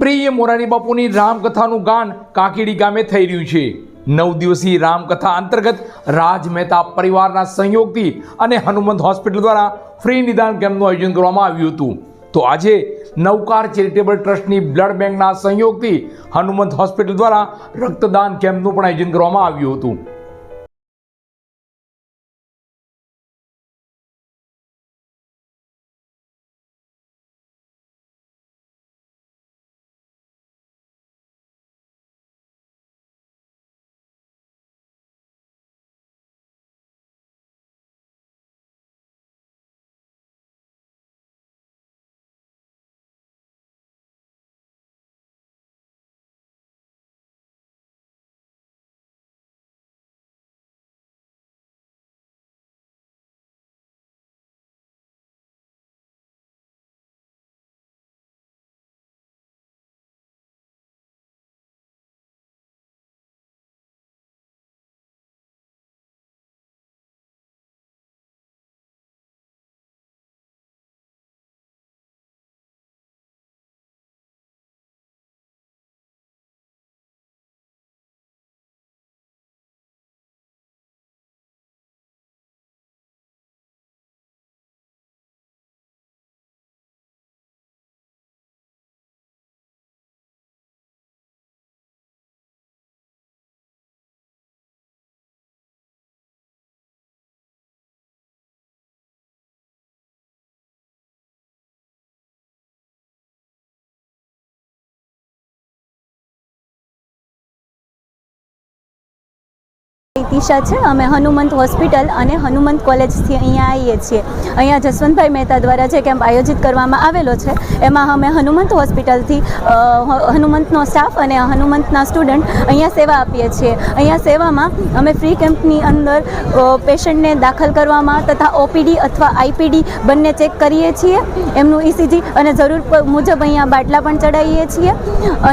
પ્રિય મોરારી બાપુની રામકથાનું ગાન કાંકીડી ગામે થઈ રહ્યું છે। 9 દિવસીય રામકથા અંતર્ગત રાજ મહેતા પરિવારના સહયોગથી અને હનુમંત હોસ્પિટલ દ્વારા ફ્રી નિદાન કેમ્પનું આયોજન કરવામાં આવ્યું હતું। તો આજે નવકાર ચેરિટેબલ ટ્રસ્ટની બ્લડ બેંકના સહયોગથી હનુમંત હોસ્પિટલ દ્વારા રક્તદાન કેમ્પનું પણ આયોજન કરવામાં આવ્યું હતું। તીશા છે। અમે હનુમંત હોસ્પિટલ અને હનુમંત કોલેજથી અહીંયા આવીએ છીએ। અહીંયા જસવંતભાઈ મહેતા દ્વારા જે કેમ્પ આયોજિત કરવામાં આવેલો છે એમાં અમે હનુમંત હોસ્પિટલથી હનુમંતનો સ્ટાફ અને હનુમંતના સ્ટુડન્ટ અહીંયા સેવા આપીએ છીએ। અહીંયા સેવામાં અમે ફ્રી કેમ્પની અંદર પેશન્ટને દાખલ કરવામાં તથા ઓપીડી અથવા આઈપીડી બંને ચેક કરીએ છીએ, એમનું ઇસીજી અને જરૂર મુજબ અહીંયા બાટલા પણ ચડાવીએ છીએ।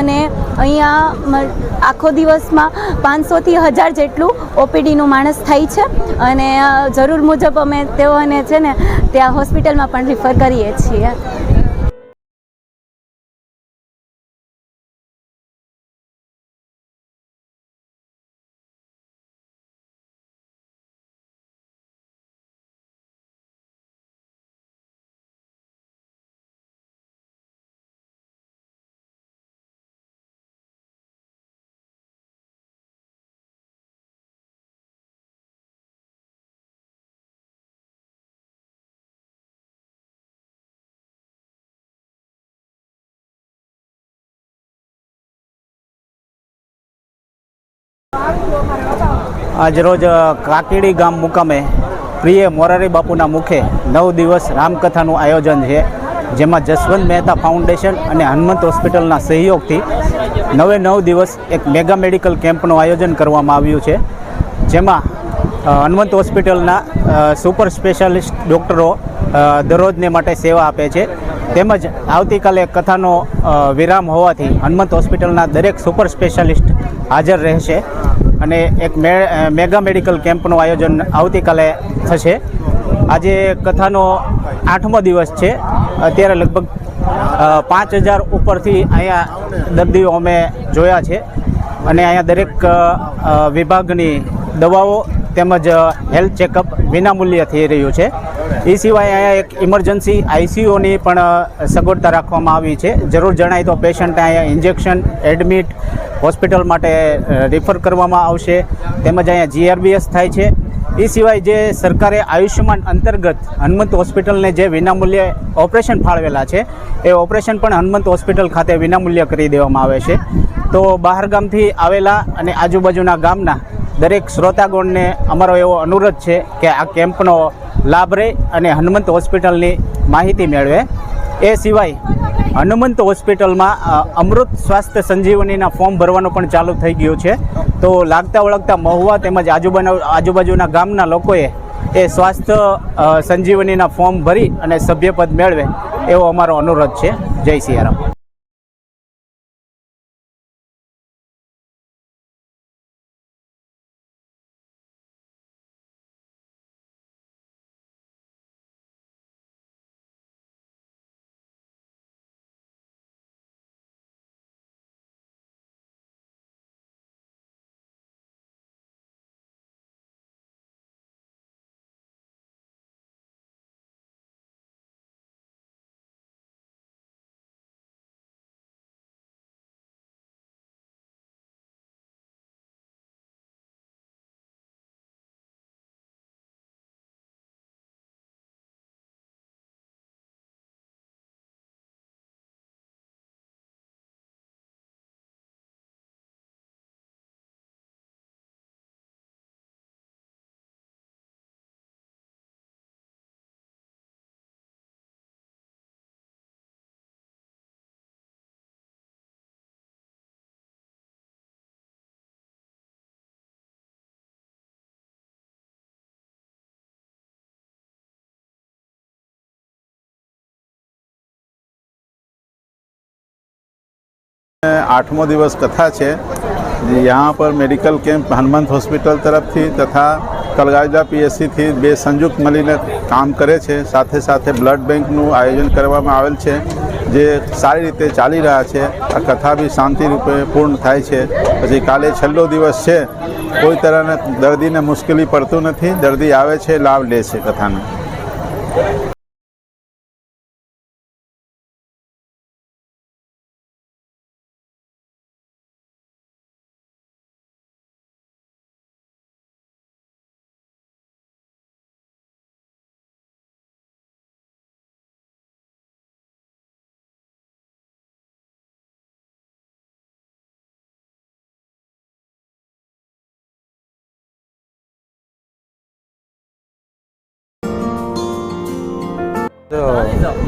અને અહીંયા આખો દિવસમાં 500થી 1000 જેટલું ઓપીડીનું માણસ થાય છે અને જરૂર મુજબ અમે તેઓને છે ને ત્યાં હોસ્પિટલમાં પણ રિફર કરીએ છીએ। આજરોજ કાંકીડી ગામ મુકામે પ્રિય મોરારી બાપુના મુખે 9 દિવસ રામકથાનું આયોજન છે, જેમાં જસવંત મહેતા ફાઉન્ડેશન અને હનુમંત હોસ્પિટલના સહયોગથી 9 દિવસ એક મેગા મેડિકલ કેમ્પનું આયોજન કરવામાં આવ્યું છે, જેમાં હનુમંત હોસ્પિટલના સુપર સ્પેશિયાલિસ્ટ ડૉક્ટરો દરરોજને માટે સેવા આપે છે। તેમજ આવતીકાલે કથાનો વિરામ હોવાથી હનુમંત હોસ્પિટલના દરેક સુપર સ્પેશિયાલિસ્ટ હાજર રહેશે અને એક મેગા મેડિકલ કેમ્પનું આયોજન આવતીકાલે થશે। આજે કથાનો 8મો દિવસ છે। અત્યારે લગભગ 5000 ઉપરથી અહીંયા દર્દીઓ અમે જોયા છે અને અહીંયા દરેક વિભાગની દવાઓ તેમજ હેલ્થ ચેકઅપ વિનામૂલ્યે થઈ રહ્યું છે। એ સિવાય અહીંયા એક ઇમરજન્સી આઈસીયુની પણ સગવડતા રાખવામાં આવી છે। જરૂર જણાય તો પેશન્ટને અહીંયા ઇન્જેક્શન એડમિટ હોસ્પિટલ માટે રિફર કરવામાં આવશે। તેમજ અહીંયા જીઆરબીએસ થાય છે। એ સિવાય જે સરકારે આયુષ્યમાન અંતર્ગત હનુમંત હોસ્પિટલને જે વિનામૂલ્યે ઓપરેશન ફાળવેલા છે એ ઓપરેશન પણ હનુમંત હોસ્પિટલ ખાતે વિનામૂલ્ય કરી દેવામાં આવે છે। તો બહારગામથી આવેલા અને આજુબાજુના ગામના દરેક શ્રોતાગણને અમારો એવો અનુરોધ છે કે આ કેમ્પનો લાભ રહે અને હનુમંત હોસ્પિટલની માહિતી મેળવે। એ સિવાય હનુમંત હોસ્પિટલમાં અમૃત સ્વાસ્થ્ય સંજીવનીના ફોર્મ ભરવાનું પણ ચાલુ થઈ ગયું છે। તો લાગતા વળગતા મહુવા તેમજ આજુબાજુના ગામના લોકોએ એ સ્વાસ્થ્ય સંજીવનીના ફોર્મ ભરી અને સભ્યપદ મેળવે એવો અમારો અનુરોધ છે। જય સિયારામ। 8वां दिवस कथा है। यहाँ पर मेडिकल कैम्प हनुमंत हॉस्पिटल तरफ थी तथा तलगाजा पीएससी थी बे संयुक्त मळीने काम करे छे। साथे साथे ब्लड बैंकનું આયોજન કરવામાં આવેલ છે જે સારી રીતે ચાલી રહ્યા છે। આ કથા બી શાંતિ રૂપે પૂર્ણ થાય છે। પછી કાલે છેલ્લો દિવસ છે, કોઈ તરહના દર્દીને મુશ્કેલી પડતું નથી, દર્દી આવે છે, લાભ લે છે કથાનો।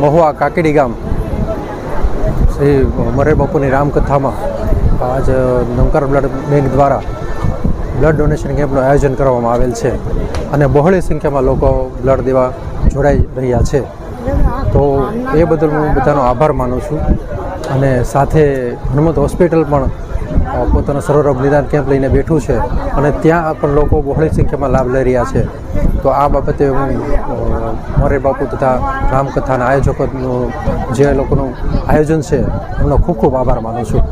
મહુવા કાકીડી ગામ શ્રી મોરારી બાપુની રામકથામાં આજ નવકાર બ્લડ બેંક દ્વારા બ્લડ ડોનેશન કેમ્પનું આયોજન કરવામાં આવેલ છે અને બહોળી સંખ્યામાં લોકો બ્લડ દેવા જોડાઈ રહ્યા છે। તો એ બદલ હું બધાનો આભાર માનું છું અને સાથે હનુમંત હોસ્પિટલ પણ પોતાનો સર્વરોગ નિદાન કેમ્પ લઈને બેઠું છે અને ત્યાં પણ લોકો બહોળી સંખ્યામાં લાભ લઈ રહ્યા છે। તો આ બાબતે હું મોરારી બાપુ તથા રામકથાના આયોજકોનું જે લોકોનું આયોજન છે એમનો ખૂબ ખૂબ આભાર માનું છું।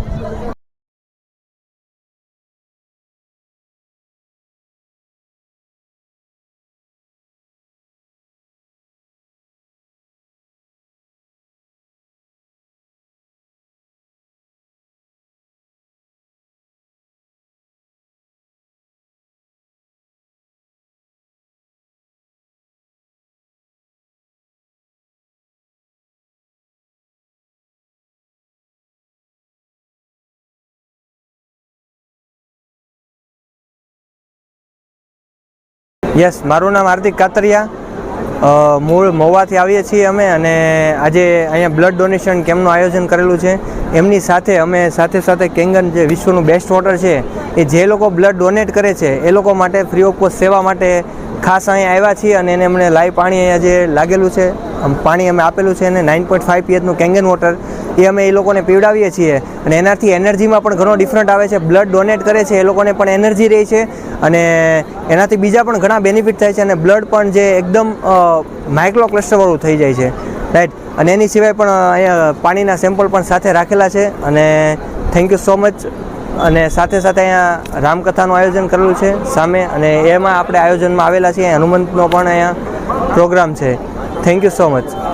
યસ, મારું નામ હાર્દિક કાતરિયા, મૂળ મહુવાથી આવીએ છીએ અમે અને આજે અહીંયા બ્લડ ડોનેશન કેમ્પનું આયોજન કરેલું છે। એમની સાથે અમે સાથે કેંગન જે વિશ્વનું બેસ્ટ વોટર છે એ જે લોકો બ્લડ ડોનેટ કરે છે એ લોકો માટે ફ્રી ઓફ કોસ્ટ સેવા માટે ખાસ અહીંયા આવ્યા છીએ અને એને અમને લાઈવ પાણી અહીંયા જે લાગેલું છે પાણી અમે આપેલું છે અને 9.5 pHનું કેંગન વોટર એ અમે એ લોકોને પીવડાવીએ છીએ અને એનાથી એનર્જીમાં પણ ઘણો ડિફરન્ટ આવે છે। બ્લડ ડોનેટ કરે છે એ લોકોને પણ એનર્જી રહે છે અને એનાથી બીજા પણ ઘણા બેનિફિટ થાય છે અને બ્લડ પણ જે એકદમ માઇક્રો ક્લસ્ટરવાળું થઈ જાય છે, રાઈટ। અને એની સિવાય પણ અહીંયા પાણીના સેમ્પલ પણ સાથે રાખેલા છે અને થેન્ક યુ સો મચ। અને સાથે અહીંયા રામકથાનું આયોજન કરેલું છે સામે અને એમાં આપણે આયોજનમાં આવેલા છીએ। હનુમંતનો પણ અહીંયા પ્રોગ્રામ છે। Thank you so much.